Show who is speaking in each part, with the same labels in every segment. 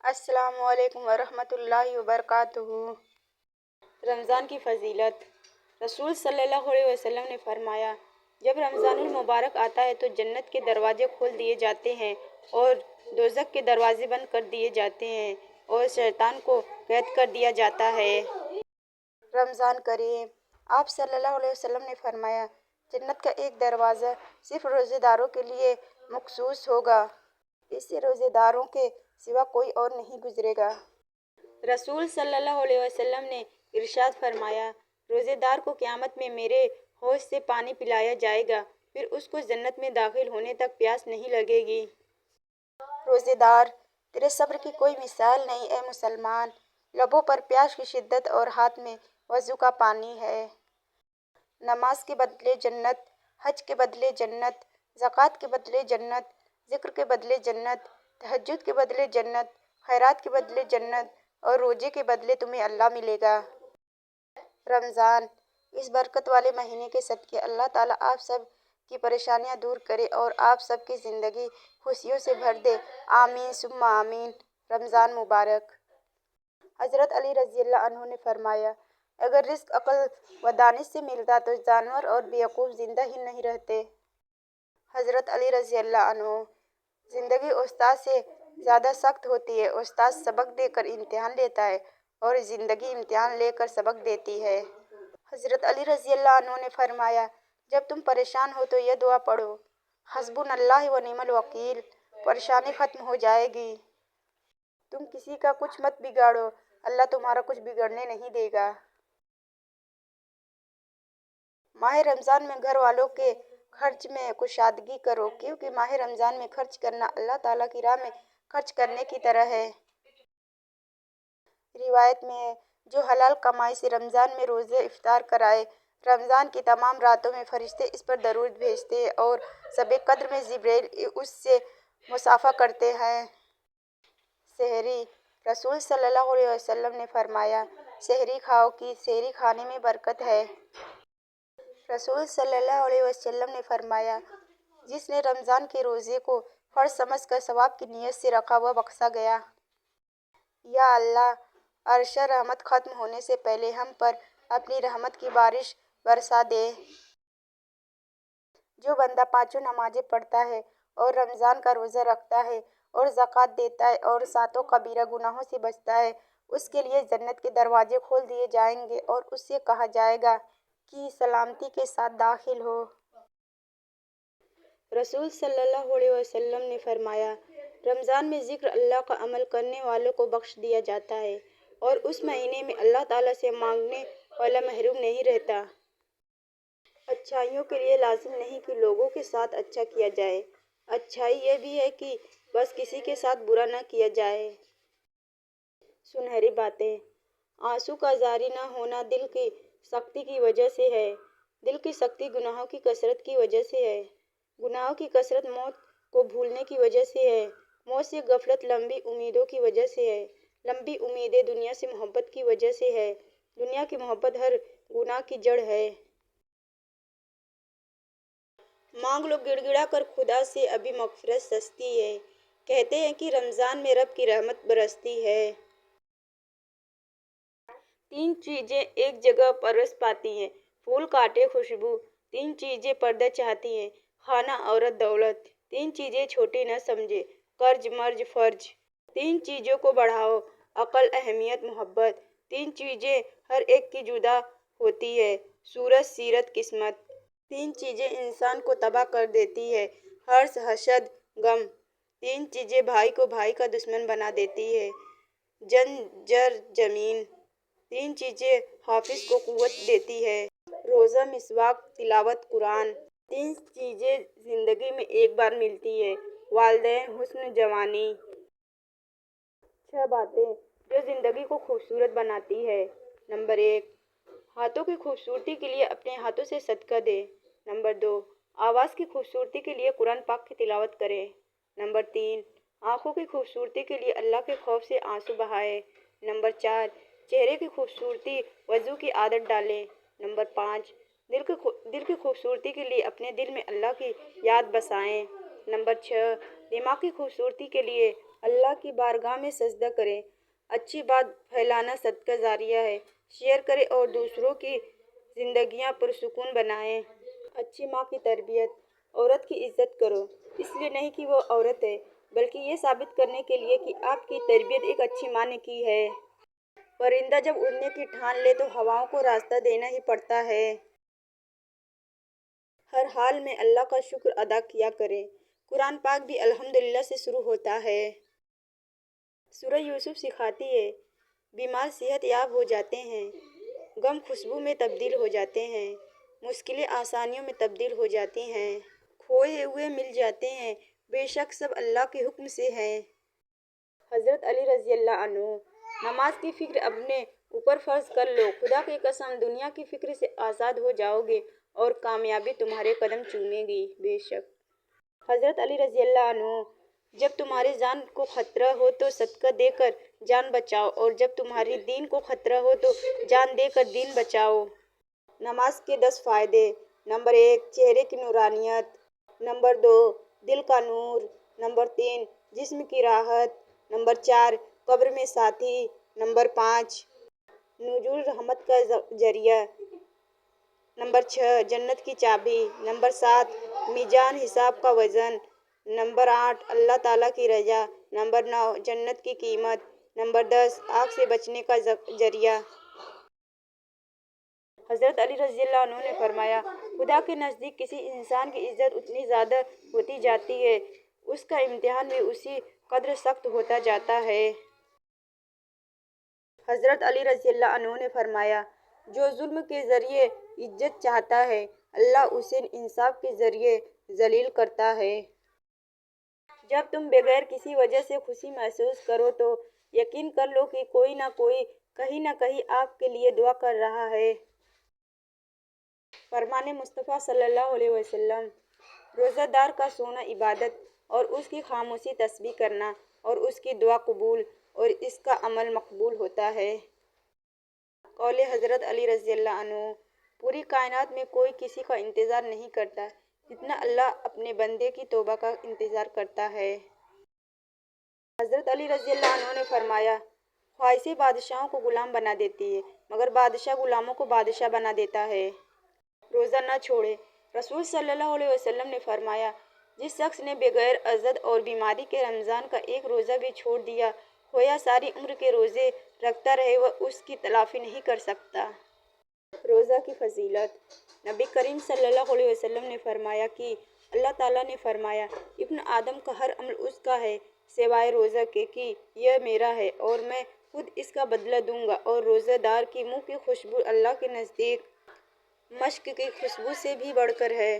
Speaker 1: السلام علیکم ورحمۃ اللہ وبرکاتہ۔ رمضان کی فضیلت۔ رسول صلی اللہ علیہ وسلم نے فرمایا، جب رمضان المبارک آتا ہے تو جنت کے دروازے کھول دیے جاتے ہیں اور دوزخ کے دروازے بند کر دیے جاتے ہیں اور شیطان کو قید کر دیا جاتا ہے۔ رمضان کریم۔ آپ صلی اللہ علیہ وسلم نے فرمایا، جنت کا ایک دروازہ صرف روزے داروں کے لیے مخصوص ہوگا، اس سے روزے داروں کے سوا کوئی اور نہیں گزرے گا۔ رسول صلی اللہ علیہ وسلم نے ارشاد فرمایا، روزے دار کو قیامت میں میرے حوض سے پانی پلایا جائے گا، پھر اس کو جنت میں داخل ہونے تک پیاس نہیں لگے گی۔ روزے دار، تیرے صبر کی کوئی مثال نہیں اے مسلمان۔ لبوں پر پیاس کی شدت اور ہاتھ میں وضو کا پانی ہے۔ نماز کے بدلے جنت، حج کے بدلے جنت، زکوٰۃ کے بدلے جنت، ذکر کے بدلے جنت، تہجد کے بدلے جنت، خیرات کے بدلے جنت اور روزے کے بدلے تمہیں اللہ ملے گا۔ رمضان، اس برکت والے مہینے کے صدقے اللہ تعالیٰ آپ سب کی پریشانیاں دور کرے اور آپ سب کی زندگی خوشیوں سے بھر دے، آمین ثم آمین۔ رمضان مبارک۔ حضرت علی رضی اللہ عنہ نے فرمایا، اگر رزق عقل و دانش سے ملتا تو جانور اور بیوقوف زندہ ہی نہیں رہتے۔ حضرت علی رضی اللہ عنہ۔ زندگی استاد سے زیادہ سخت ہوتی ہے۔ استاد سبق دے کر امتحان لیتا ہے اور زندگی امتحان لے کر سبق دیتی ہے۔ حضرت علی رضی اللہ عنہ نے فرمایا، جب تم پریشان ہو تو یہ دعا پڑھو، حسبنا اللہ و نعم الوکیل، پریشانی ختم ہو جائے گی۔ تم کسی کا کچھ مت بگاڑو، اللہ تمہارا کچھ بگڑنے نہیں دے گا۔ ماہ رمضان میں گھر والوں کے خرچ میں کشادگی کرو، کیونکہ ماہ رمضان میں خرچ کرنا اللہ تعالیٰ کی راہ میں خرچ کرنے کی طرح ہے۔ روایت میں ہے، جو حلال کمائی سے رمضان میں روزہ افطار کرائے، رمضان کی تمام راتوں میں فرشتے اس پر درود بھیجتے ہیں اور شب قدر میں جبریل اس سے مصافحہ کرتے ہیں۔ سحری۔ رسول صلی اللہ علیہ وسلم نے فرمایا، سحری کھاؤ کہ سحری کھانے میں برکت ہے۔ رسول صلی اللہ علیہ وسلم نے فرمایا، جس نے رمضان کے روزے کو فرض سمجھ کر ثواب کی نیت سے رکھا وہ بخشا گیا۔ یا اللہ، عرشہ رحمت ختم ہونے سے پہلے ہم پر اپنی رحمت کی بارش برسا دے۔ جو بندہ پانچوں نمازیں پڑھتا ہے اور رمضان کا روزہ رکھتا ہے اور زکوٰۃ دیتا ہے اور ساتوں کبیرہ گناہوں سے بچتا ہے، اس کے لیے جنت کے دروازے کھول دیے جائیں گے اور اس سے کہا جائے گا کہ سلامتی کے ساتھ داخل ہو۔ رسول صلی اللہ علیہ وسلم نے فرمایا، رمضان میں ذکر اللہ کا عمل کرنے والوں کو بخش دیا جاتا ہے اور اس مہینے میں اللہ تعالیٰ سے مانگنے والا محروم نہیں رہتا۔ اچھائیوں کے لیے لازم نہیں کہ لوگوں کے ساتھ اچھا کیا جائے، اچھائی یہ بھی ہے کہ بس کسی کے ساتھ برا نہ کیا جائے۔ سنہری باتیں۔ آنسو کا جاری نہ ہونا دل کی سختی کی وجہ سے ہے۔ دل کی سختی گناہوں کی کثرت کی وجہ سے ہے۔ گناہوں کی کثرت موت کو بھولنے کی وجہ سے ہے۔ موت سے غفلت لمبی امیدوں کی وجہ سے ہے۔ لمبی امیدیں دنیا سے محبت کی وجہ سے ہے۔ دنیا کی محبت ہر گناہ کی جڑ ہے۔ مانگ لو گڑ گڑا کر خدا سے، ابھی مغفرت سستی ہے۔ کہتے ہیں کہ رمضان میں رب کی رحمت برستی ہے۔ تین چیزیں ایک جگہ پرواز پاتی ہیں، پھول کانٹے خوشبو۔ تین چیزیں پردہ چاہتی ہیں، خانہ عورت دولت۔ تین چیزیں چھوٹی نہ سمجھے، قرض مرض فرض۔ تین چیزوں کو بڑھاؤ، عقل اہمیت محبت۔ تین چیزیں ہر ایک کی جدا ہوتی ہیں، صورت سیرت قسمت۔ تین چیزیں انسان کو تباہ کر دیتی ہیں، حرص حسد غم۔ تین چیزیں بھائی کو بھائی کا دشمن بنا دیتی ہیں، جنگ زر زمین۔ تین چیزیں حافظ کو قوت دیتی ہیں، روزہ مسواک تلاوت قرآن۔ تین چیزیں زندگی میں ایک بار ملتی ہیں، والدین حسن جوانی۔ 6 باتیں جو زندگی کو خوبصورت بناتی ہیں۔ نمبر 1، ہاتھوں کی خوبصورتی کے لیے اپنے ہاتھوں سے صدقہ دیں۔ نمبر 2، آواز کی خوبصورتی کے لیے قرآن پاک کی تلاوت کریں۔ نمبر 3، آنکھوں کی خوبصورتی کے لیے اللہ کے خوف سے آنسو بہائیں۔ نمبر 4، چہرے کی خوبصورتی وضو کی عادت ڈالیں۔ نمبر 5، دل کی خوبصورتی کے لیے اپنے دل میں اللہ کی یاد بسائیں۔ نمبر 6، دماغ کی خوبصورتی کے لیے اللہ کی بارگاہ میں سجدہ کریں۔ اچھی بات پھیلانا صدقہ جاریہ ہے۔ شیئر کریں اور دوسروں کی زندگیاں پرسکون بنائیں۔ اچھی ماں کی تربیت۔ عورت کی عزت کرو، اس لیے نہیں کہ وہ عورت ہے، بلکہ یہ ثابت کرنے کے لیے کہ آپ کی تربیت ایک اچھی ماں نے کی ہے۔ پرندہ جب اڑنے کی ٹھان لے تو ہواؤں کو راستہ دینا ہی پڑتا ہے۔ ہر حال میں اللہ کا شکر ادا کیا کریں۔ قرآن پاک بھی الحمدللہ سے شروع ہوتا ہے۔ سورہ یوسف سکھاتی ہے، بیمار صحت یاب ہو جاتے ہیں، غم خوشبو میں تبدیل ہو جاتے ہیں، مشکلیں آسانیوں میں تبدیل ہو جاتی ہیں، کھوئے ہوئے مل جاتے ہیں، بے شک سب اللہ کے حکم سے ہیں۔ حضرت علی رضی اللہ عنہ، نماز کی فکر اپنے اوپر فرض کر لو، خدا کی قسم دنیا کی فکر سے آزاد ہو جاؤ گے اور کامیابی تمہارے قدم چومے گی، بے شک۔ حضرت علی رضی اللہ عنہ، جب تمہاری جان کو خطرہ ہو تو صدقہ دے کر جان بچاؤ، اور جب تمہاری دین کو خطرہ ہو تو جان دے کر دین بچاؤ۔ نماز کے 10 فائدے۔ نمبر 1، چہرے کی نورانیت۔ نمبر 2، دل کا نور۔ نمبر 3، جسم کی راحت۔ نمبر 4، قبر میں ساتھی۔ نمبر 5، نزول رحمت کا ذریعہ۔ نمبر 6، جنت کی چابی۔ نمبر 7، میزان حساب کا وزن۔ نمبر 8، اللہ تعالیٰ کی رضا۔ نمبر 9، جنت کی قیمت۔ نمبر 10، آگ سے بچنے کا ذریعہ۔ حضرت علی رضی اللہ عنہ نے فرمایا، خدا کے نزدیک کسی انسان کی عزت اتنی زیادہ ہوتی جاتی ہے، اس کا امتحان بھی اسی قدر سخت ہوتا جاتا ہے۔ حضرت علی رضی اللہ عنہ نے فرمایا، جو ظلم کے ذریعے عزت چاہتا ہے، اللہ اسے انصاف کے ذریعے ذلیل کرتا ہے۔ جب تم بغیر کسی وجہ سے خوشی محسوس کرو تو یقین کر لو کہ کوئی نہ کوئی کہیں نہ کہیں آپ کے لیے دعا کر رہا ہے۔ فرمان مصطفیٰ صلی اللہ علیہ وسلم، روزہ دار کا سونا عبادت اور اس کی خاموشی تسبیح کرنا اور اس کی دعا قبول اور اس کا عمل مقبول ہوتا ہے۔ قول حضرت علی رضی اللہ عنہ، پوری کائنات میں کوئی کسی کا انتظار نہیں کرتا جتنا اللہ اپنے بندے کی توبہ کا انتظار کرتا ہے۔ حضرت علی رضی اللہ عنہ نے فرمایا، خواہشیں بادشاہوں کو غلام بنا دیتی ہے، مگر بادشاہ غلاموں کو بادشاہ بنا دیتا ہے۔ روزہ نہ چھوڑے۔ رسول صلی اللہ علیہ وسلم نے فرمایا، جس شخص نے بغیر عذر اور بیماری کے رمضان کا ایک روزہ بھی چھوڑ دیا، گویا ساری عمر کے روزے رکھتا رہے، وہ اس کی تلافی نہیں کر سکتا۔ روزہ کی فضیلت۔ نبی کریم صلی اللہ علیہ وسلم نے فرمایا کہ اللہ تعالیٰ نے فرمایا، ابن آدم کا ہر عمل اس کا ہے سوائے روزہ کے کہ یہ میرا ہے اور میں خود اس کا بدلہ دوں گا، اور روزہ دار کے منہ کی خوشبو اللہ کے نزدیک مشک کی خوشبو سے بھی بڑھ کر ہے۔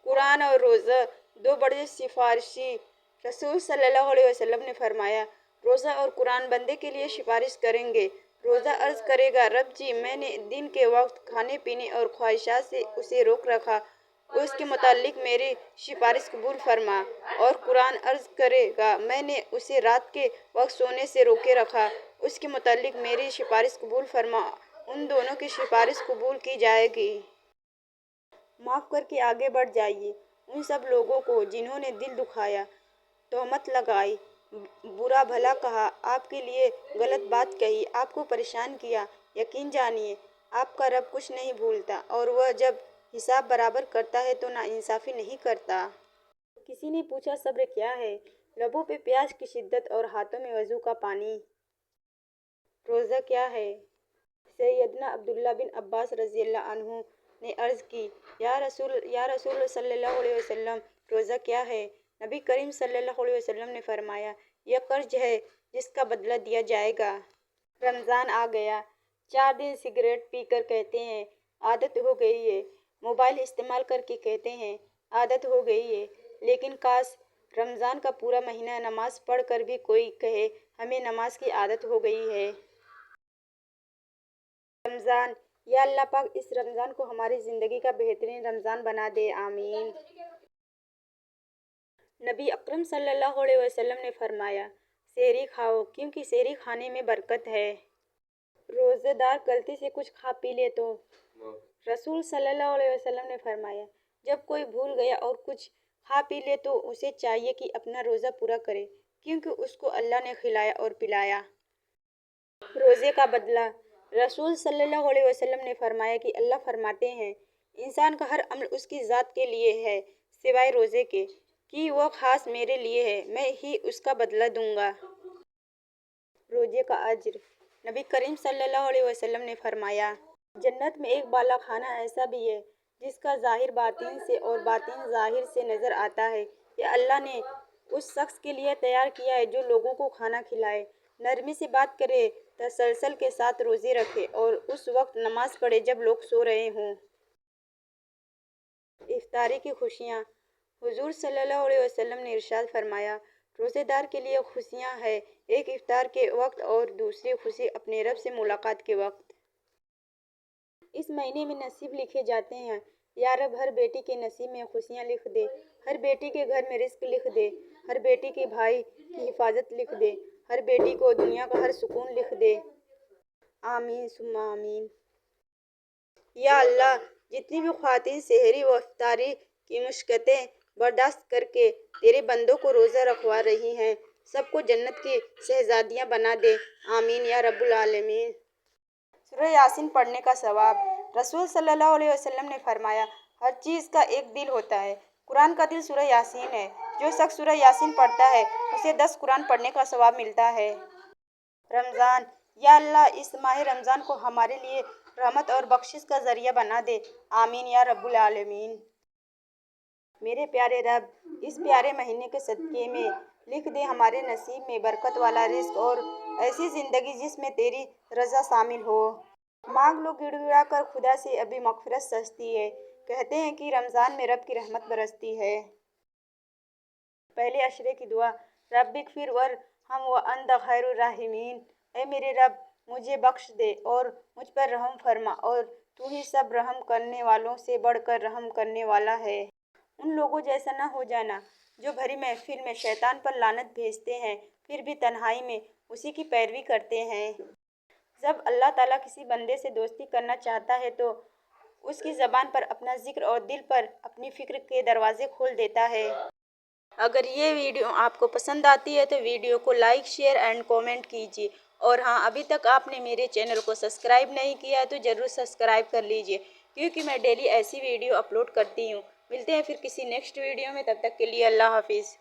Speaker 1: قرآن اور روزہ دو بڑے سفارشی۔ رسول صلی اللہ علیہ وسلم نے فرمایا، روزہ اور قرآن بندے کے لیے سفارش کریں گے۔ روزہ عرض کرے گا، رب جی، میں نے دن کے وقت کھانے پینے اور خواہشات سے اسے روک رکھا، اس کے متعلق میری سفارش قبول فرما۔ اور قرآن عرض کرے گا، میں نے اسے رات کے وقت سونے سے روکے رکھا، اس کے متعلق میری سفارش قبول فرما۔ ان دونوں کی سفارش قبول کی جائے گی۔ معاف کر کے آگے بڑھ جائیے ان سب لوگوں کو جنہوں نے دل دکھایا، تہمت لگائی، برا بھلا کہا، آپ کے لیے غلط بات کہی، آپ کو پریشان کیا۔ یقین جانیے، آپ کا رب کچھ نہیں بھولتا، اور وہ جب حساب برابر کرتا ہے تو ناانصافی نہیں کرتا۔ کسی نے پوچھا، صبر کیا ہے؟ لبوں پہ پیاس کی شدت اور ہاتھوں میں وضو کا پانی۔ روزہ کیا ہے؟ سیدنا عبداللہ بن عباس رضی اللہ عنہ نے عرض کی، یا رسول صلی اللہ علیہ وسلم، روزہ کیا ہے؟ نبی کریم صلی اللہ علیہ وسلم نے فرمایا، یہ قرض ہے جس کا بدلہ دیا جائے گا۔ رمضان آ گیا۔ 4 دن سگریٹ پی کر کہتے ہیں عادت ہو گئی ہے، موبائل استعمال کر کے کہتے ہیں عادت ہو گئی ہے، لیکن کاش رمضان کا پورا مہینہ نماز پڑھ کر بھی کوئی کہے ہمیں نماز کی عادت ہو گئی ہے۔ رمضان، یا اللہ پاک اس رمضان کو ہماری زندگی کا بہترین رمضان بنا دے، آمین۔ نبی اکرم صلی اللہ علیہ وسلم نے فرمایا، سحری کھاؤ کیونکہ سحری کھانے میں برکت ہے۔ روزہ دار غلطی سے کچھ کھا پی لے تو رسول صلی اللہ علیہ وسلم نے فرمایا، جب کوئی بھول گیا اور کچھ کھا پی لے تو اسے چاہیے کہ اپنا روزہ پورا کرے، کیونکہ اس کو اللہ نے کھلایا اور پلایا۔ روزے کا بدلہ۔ رسول صلی اللہ علیہ وسلم نے فرمایا کہ اللہ فرماتے ہیں، انسان کا ہر عمل اس کی ذات کے لیے ہے سوائے روزے کے، کہ وہ خاص میرے لیے ہے، میں ہی اس کا بدلہ دوں گا۔ روزے کا اجر۔ نبی کریم صلی اللہ علیہ وسلم نے فرمایا، جنت میں ایک بالا خانہ ایسا بھی ہے جس کا ظاہر باطن سے اور باطن ظاہر سے نظر آتا ہے۔ یہ اللہ نے اس شخص کے لیے تیار کیا ہے جو لوگوں کو کھانا کھلائے، نرمی سے بات کرے، تسلسل کے ساتھ روزے رکھے اور اس وقت نماز پڑھے جب لوگ سو رہے ہوں۔ افطاری کی خوشیاں۔ حضور صلی اللہ علیہ وسلم نے ارشاد فرمایا، روزے دار کے لیے خوشیاں ہیں، ایک افطار کے وقت اور دوسری خوشی اپنے رب سے ملاقات کے وقت۔ اس مہینے میں نصیب لکھے جاتے ہیں، یا رب ہر بیٹی کے نصیب میں خوشیاں لکھ دے، ہر بیٹی کے گھر میں رزق لکھ دے، ہر بیٹی کے بھائی کی حفاظت لکھ دے، ہر بیٹی کو دنیا کا ہر سکون لکھ دے۔ آمین ثم آمین۔ یا اللہ، جتنی بھی خواتین سحری و افطاری کی مشقتیں برداشت کر کے تیرے بندوں کو روزہ رکھوا رہی ہیں، سب کو جنت کی شہزادیاں بنا دے، آمین یا رب العالمین۔ سورہ یاسین پڑھنے کا ثواب۔ رسول صلی اللہ علیہ وسلم نے فرمایا، ہر چیز کا ایک دل ہوتا ہے، قرآن کا دل سورہ یاسین ہے، جو شخص سورہ یاسین پڑھتا ہے اسے 10 قرآن پڑھنے کا ثواب ملتا ہے۔ رمضان۔ یا اللہ، اس ماہ رمضان کو ہمارے لیے رحمت اور بخشش کا ذریعہ بنا دے، آمین یا رب العالمین۔ میرے پیارے رب، اس پیارے مہینے کے صدقے میں لکھ دے ہمارے نصیب میں برکت والا رزق اور ایسی زندگی جس میں تیری رضا شامل ہو۔ مانگ لو گڑ گڑا کر خدا سے ابھی مغفرت سجتی ہے، کہتے ہیں کہ رمضان میں رب کی رحمت برستی ہے۔ پہلے عشرے کی دعا۔ رب اغفر وارحم وانت خیر الراحمین۔ اے میرے رب، مجھے بخش دے اور مجھ پر رحم فرما، اور تو ہی سب رحم کرنے والوں سے بڑھ کر رحم کرنے والا ہے۔ ان لوگوں جیسا نہ ہو جانا جو بھری محفل میں شیطان پر لعنت بھیجتے ہیں پھر بھی تنہائی میں اسی کی پیروی کرتے ہیں۔ جب اللہ تعالیٰ کسی بندے سے دوستی کرنا چاہتا ہے تو اس کی زبان پر اپنا ذکر اور دل پر اپنی فکر کے دروازے کھول دیتا ہے۔ اگر یہ ویڈیو آپ کو پسند آتی ہے تو ویڈیو کو لائک، شیئر اینڈ کومنٹ کیجیے، اور ہاں، ابھی تک آپ نے میرے چینل کو سبسکرائب نہیں کیا ہے تو ضرور سبسکرائب کر لیجیے، کیونکہ میں ڈیلی ایسی ویڈیو اپلوڈ کرتی ہوں۔ ملتے ہیں پھر کسی نیکسٹ ویڈیو میں، تب تک کے لیے اللہ حافظ۔